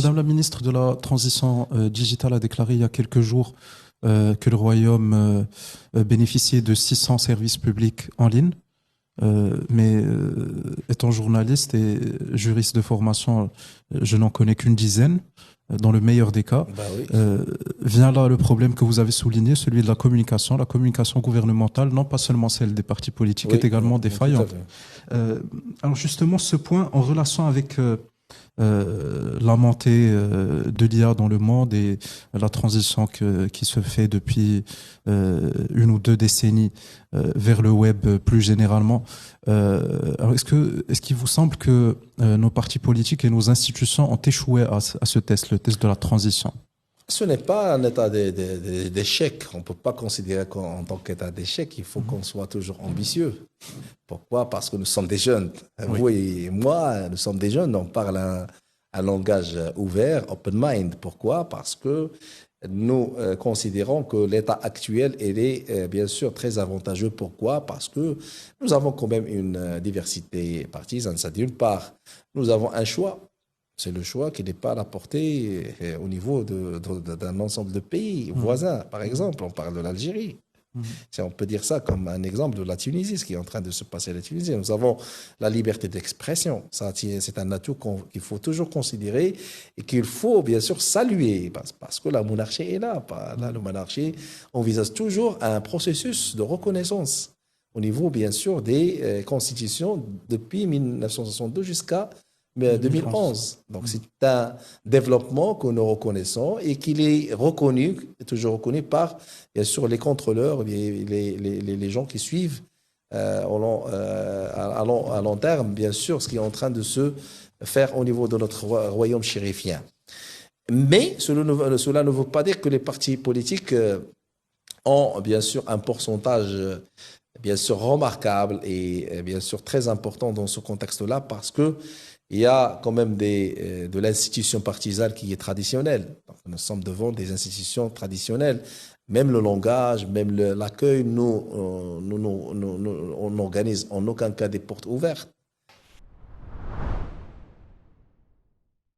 Madame la ministre de la Transition digitale a déclaré il y a quelques jours que le Royaume bénéficiait de 600 services publics en ligne. Étant journaliste et juriste de formation, je n'en connais qu'une dizaine, dans le meilleur des cas. Bah oui. Vient là le problème que vous avez souligné, celui de la communication gouvernementale, non pas seulement celle des partis politiques, Oui, est également tout à défaillante. fait. Alors justement, ce point en relation avec la montée de l'IA dans le monde et la transition qui se fait depuis une ou deux décennies vers le web plus généralement. Alors est-ce qu'il vous semble que nos partis politiques et nos institutions ont échoué à ce test, le test de la transition? Ce n'est pas un état d'échec. On ne peut pas considérer qu'en tant qu'état d'échec, il faut qu'on soit toujours ambitieux. Pourquoi? Parce que nous sommes des jeunes. Oui. Vous et moi, nous sommes des jeunes. On parle un langage ouvert, open mind. Pourquoi? Parce que nous considérons que l'état actuel, il est bien sûr très avantageux. Pourquoi? Parce que nous avons quand même une diversité partisane. Ça, d'une part, nous avons un choix. C'est le choix qui n'est pas à la portée au niveau d'un ensemble de pays voisins. Par exemple, on parle de l'Algérie. Si on peut dire ça comme un exemple de la Tunisie, ce qui est en train de se passer à la Tunisie. Nous avons la liberté d'expression. Ça, c'est un atout qu'il faut toujours considérer et qu'il faut bien sûr saluer parce que la monarchie est là. La monarchie envisage toujours un processus de reconnaissance au niveau bien sûr des constitutions depuis 1962 jusqu'à 2011. Donc, c'est un développement que nous reconnaissons et qu'il est reconnu, toujours reconnu par, bien sûr, les contrôleurs, les gens qui suivent à long terme, bien sûr, ce qui est en train de se faire au niveau de notre royaume chérifien. Mais cela ne veut pas dire que les partis politiques ont, bien sûr, un pourcentage bien sûr remarquable et bien sûr très important dans ce contexte-là parce que il y a quand même de l'institution partisane qui est traditionnelle. Donc, nous sommes devant des institutions traditionnelles. Même le langage, même l'accueil, on n'organise en aucun cas des portes ouvertes.